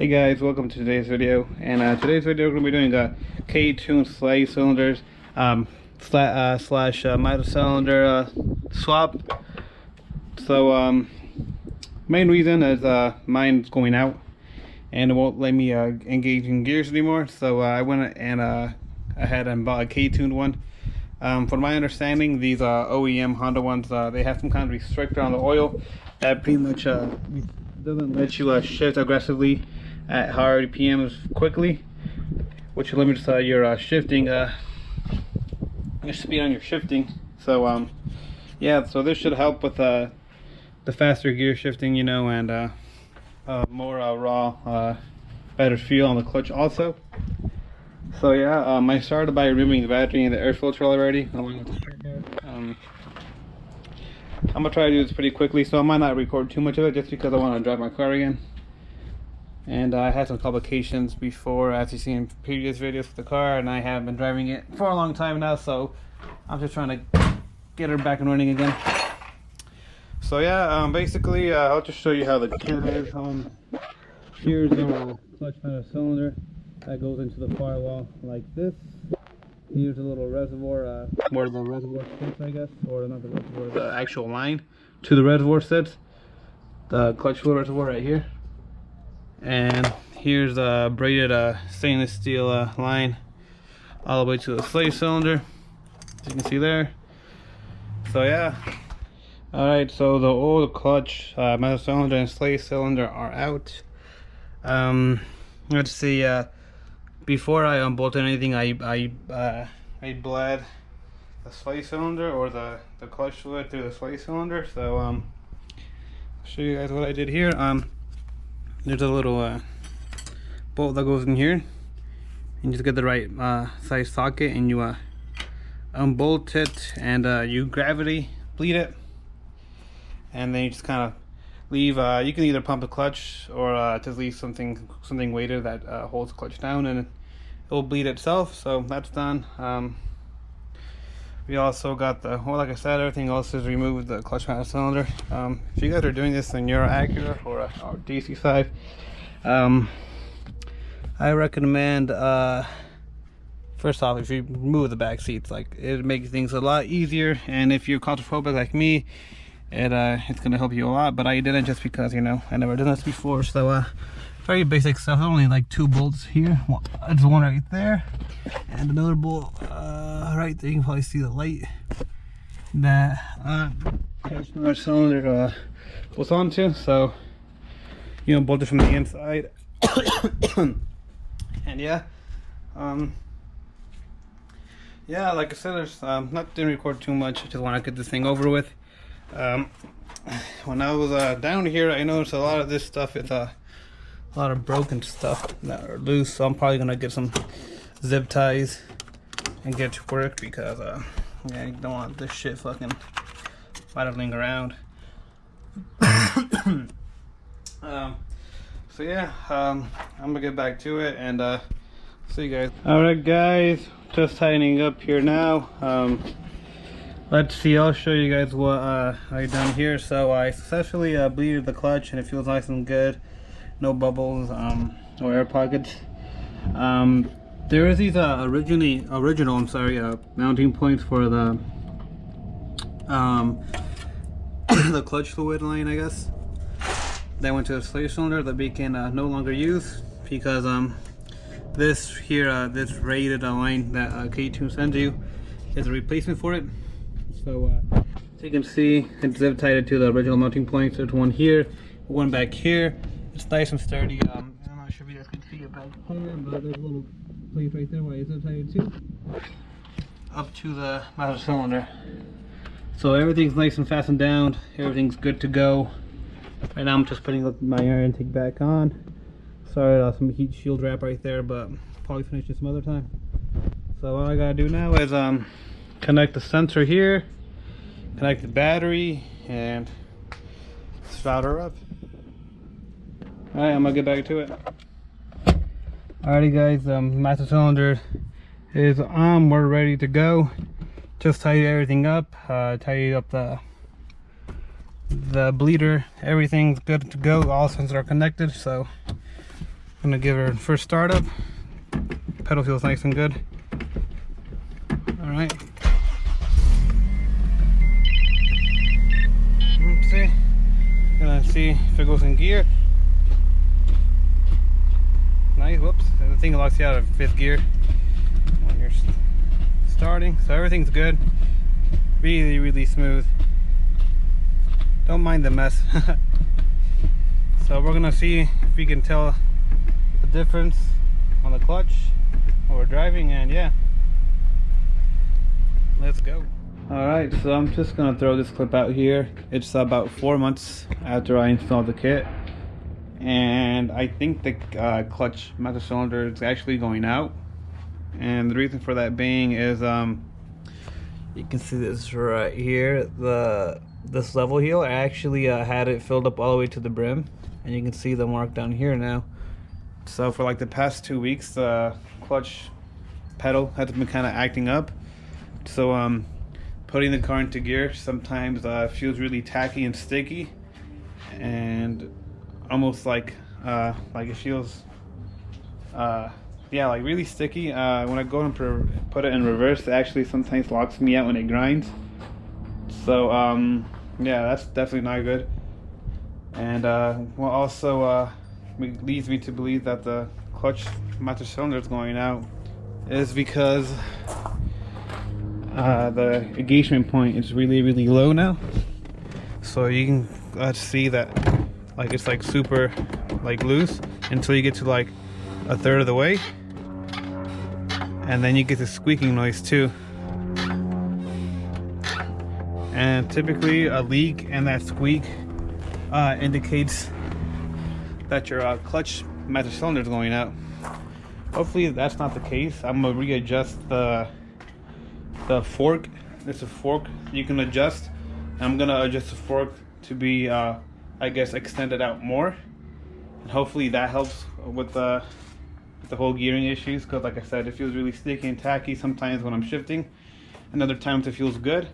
Hey guys, welcome to today's video. And today's video we're going to be doing Ktuned slide cylinders slash master cylinder swap. So main reason is mine's going out and it won't let me engage in gears anymore. So I went and ahead and bought a Ktuned one. From my understanding, these OEM Honda ones, they have some kind of restrictor on the oil that pretty much doesn't let you shift aggressively at higher RPMs quickly, which limits your shifting, your speed on your shifting. So yeah, so this should help with the faster gear shifting, you know, and more raw, better feel on the clutch also. So yeah, I started by removing the battery and the air filter already, along with the trigger. I'm gonna try to do this pretty quickly, so I might not record too much of it just because I want to drive my car again. And I had some complications before, as you see in previous videos with the car, and I have been driving it for a long time now, so I'm just trying to get her back and running again. So yeah, basically I'll just show you how the kit is. Here's the clutch master cylinder that goes into the firewall like this. Here's a little reservoir, where the reservoir sits, I guess, or not the reservoir, the actual line to the reservoir sits. The clutch fluid reservoir right here. And here's a braided stainless steel line all the way to the slave cylinder, as you can see there. So yeah, all right, so the old clutch master cylinder and slave cylinder are out. Let's see, before I unbolted anything, I bled the slave cylinder or the clutch fluid through the slave cylinder. So I'll show you guys what I did here. There's a little bolt that goes in here, and you just get the right size socket, and you unbolt it, and you gravity bleed it, and then you just kind of leave. You can either pump the clutch or just leave something weighted that holds the clutch down, and it will bleed itself. So that's done. We also got the, well, like I said, everything else is removed, the clutch master cylinder. If you guys are doing this in your Acura or DC side, I recommend, first off, if you remove the back seats, like, it makes things a lot easier. And if you're claustrophobic like me, it's gonna help you a lot. But I did it just because, you know, I never done this before. So very basic stuff. Only like 2 bolts here. There's one right there, and another bolt right there. You can probably see the light that clutch master cylinder was onto. So, you know, bolt it from the inside. And yeah, yeah, like I said, there's didn't record too much. I just want to get this thing over with. When I was down here, I noticed a lot of this stuff is a lot of broken stuff that are loose, so I'm probably gonna get some zip ties and get to work, because yeah, you don't want this shit fucking rattling around. So yeah, I'm gonna get back to it and see you guys. Alright guys, just tightening up here now. Let's see, I'll show you guys what I done here. So I successfully bleeded the clutch, and it feels nice and good. No bubbles or air pockets. There is these original mounting points for the the clutch fluid line, I guess, that went to the slave cylinder that we can no longer use, because this here, this rated line that Ktuned sends you is a replacement for it. So as you can see, it's zip tied to the original mounting points. There's one here, one back here. It's nice and sturdy. I'm not sure if you guys can see it back here, but there's a little place right there where it's zip tied to, up to the master cylinder. So everything's nice and fastened down. Everything's good to go. Right now I'm just putting my air intake back on. Sorry, some heat shield wrap right there, but probably finish this some other time. So all I gotta do now is connect the sensor here, connect the battery, and solder up. Alright, I'm gonna get back to it. Alrighty guys, master cylinder is on, we're ready to go. Just tidy everything up, tidy up the bleeder, everything's good to go, all sensors are connected. So Gonna give her first startup. Pedal feels nice and good. All right. See. Gonna see if it goes in gear. Nice. Whoops. The thing locks you out of 5th gear when you're starting. So everything's good. Really, really smooth. Don't mind the mess. So we're gonna see if we can tell the difference on the clutch while we're driving, and yeah, let's go. Alright, so I'm just gonna throw this clip out here. It's about 4 months after I installed the kit, and I think the clutch master cylinder is actually going out, and the reason for that being is you can see this right here, this level heel. I actually had it filled up all the way to the brim, and you can see the mark down here now. So for like the past 2 weeks, the clutch pedal has been kind of acting up. So putting the car into gear sometimes feels really tacky and sticky, and almost like it feels yeah, like really sticky. When I go and put it in reverse, it actually sometimes locks me out when it grinds. So yeah, that's definitely not good. And what also leads me to believe that the clutch master cylinder is going out is because the engagement point is really, really low now. So you can see that like it's like super like loose until you get to like 1/3 of the way, and then you get the squeaking noise too. And typically a leak and that squeak indicates that your clutch master cylinder is going out. Hopefully that's not the case. I'm gonna readjust the fork. It's a fork you can adjust. I'm gonna adjust the fork to be I guess extended out more, and hopefully that helps with the whole gearing issues, because like I said, it feels really sticky and tacky sometimes when I'm shifting, and other times it feels good.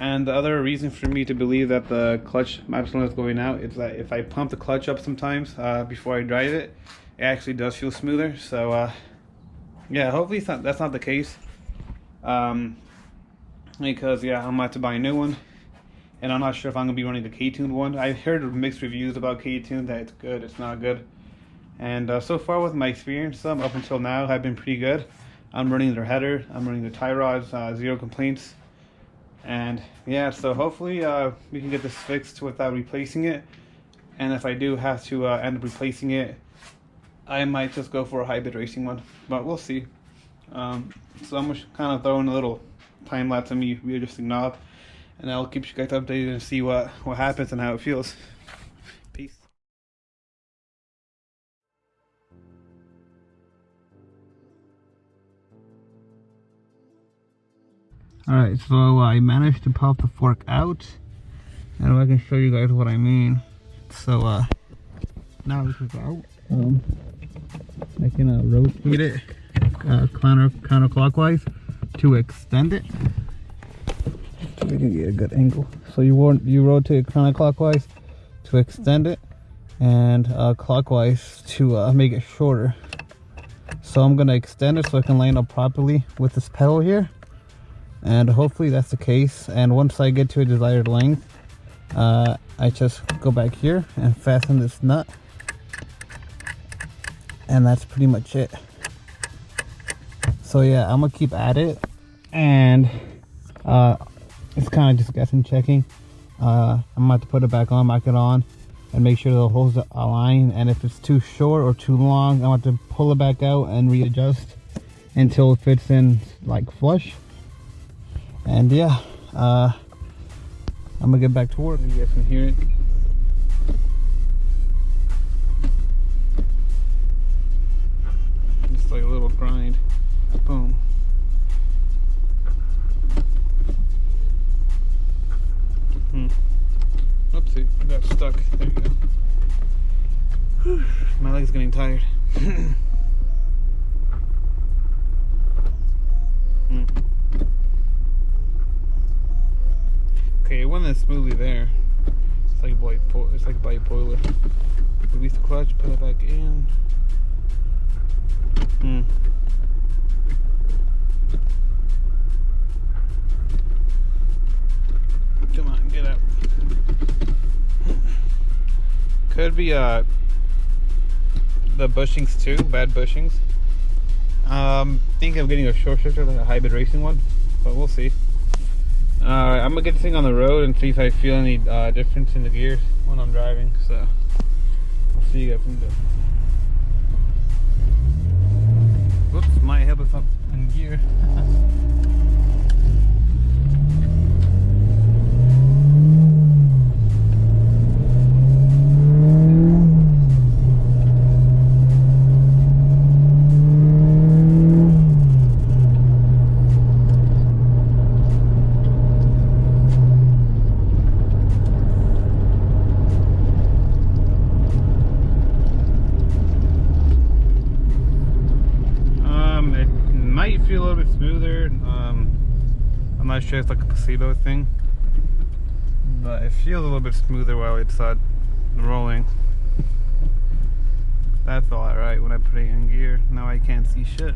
And the other reason for me to believe that the clutch master cylinder is going out is that if I pump the clutch up sometimes before I drive it, it actually does feel smoother. So yeah, hopefully that's not the case, because yeah, I'm about to buy a new one, and I'm not sure if I'm gonna be running the Ktuned one. I've heard mixed reviews about Ktuned, that it's good, it's not good. And so far with my experience up until now, I've been pretty good. I'm running their header, I'm running the tie rods, 0 complaints. And yeah, so hopefully we can get this fixed without replacing it. And if I do have to end up replacing it, I might just go for a hybrid racing one, but we'll see. So I'm just kind of throwing a little time lapse of me readjusting knob, and I'll keep you guys updated and see what happens and how it feels. Peace. Alright, so I managed to pop the fork out, and I can show you guys what I mean. So now this is out. I can rotate it counterclockwise to extend it. So we can get a good angle. So you rotate counterclockwise to extend it, and clockwise to make it shorter. So I'm gonna extend it so I can line up properly with this pedal here, and hopefully that's the case. And once I get to a desired length, I just go back here and fasten this nut, and that's pretty much it. So yeah, I'm gonna keep at it, and it's kind of just guessing checking. I'm about to put it back on, mark it on, and make sure the holes align. And if it's too short or too long, I'm about to pull it back out and readjust until it fits in like flush. And yeah, I'm gonna get back to work. You guys can hear it. Just like a little grind. Boom. Oopsie, I got stuck. There you go. Whew, my leg's getting tired. Okay, it went in smoothly there. It's like a body boiler. Release the clutch, put it back in. Come on, get out. Could be the bushings too, bad bushings. Think of getting a short shifter, like a hybrid racing one, but we'll see. Alright, I'm gonna get this thing on the road and see if I feel any difference in the gears when I'm driving. So I'll see you guys from there. Whoops, might help us up in gear. Might feel a little bit smoother. I'm not sure, it's like a placebo thing, but it feels a little bit smoother while it's rolling. That's all right when I put it in gear. Now I can't see shit.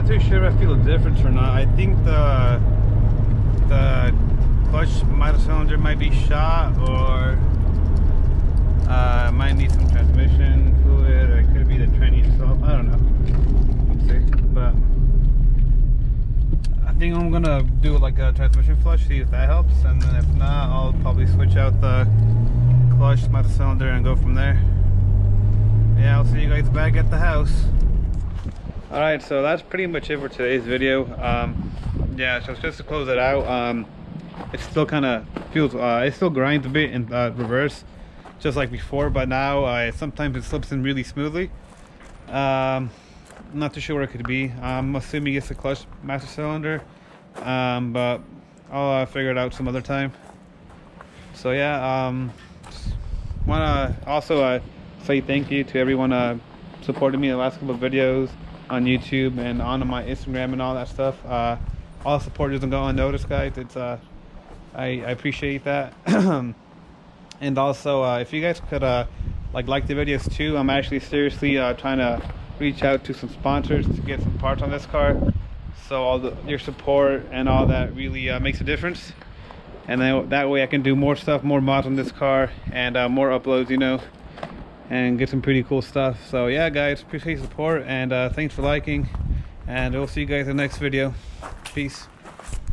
Too sure if I feel a difference or not. I think the clutch mild cylinder might be shot, or might need some transmission fluid, or it could be the tranny itself. I don't know. Let's see. But I think I'm gonna do like a transmission flush, see if that helps, and then if not, I'll probably switch out the clutch, mild cylinder, and go from there. Yeah, I'll see you guys back at the house. Alright, so that's pretty much it for today's video. Yeah, so just to close it out, it still kind of feels, it still grinds a bit in reverse, just like before, but now sometimes it slips in really smoothly. Not too sure what it could be. I'm assuming it's the clutch master cylinder, but I'll figure it out some other time. So yeah, want to also say thank you to everyone supporting me in the last couple of videos on YouTube and on my Instagram and all that stuff. All support doesn't go unnoticed, guys. It's I appreciate that. And also, if you guys could like the videos too, I'm actually seriously trying to reach out to some sponsors to get some parts on this car. So all your support and all that really makes a difference. And then that way I can do more stuff, more mods on this car, and more uploads, you know, and get some pretty cool stuff. So yeah, guys, appreciate your support, and thanks for liking, and we'll see you guys in the next video. Peace.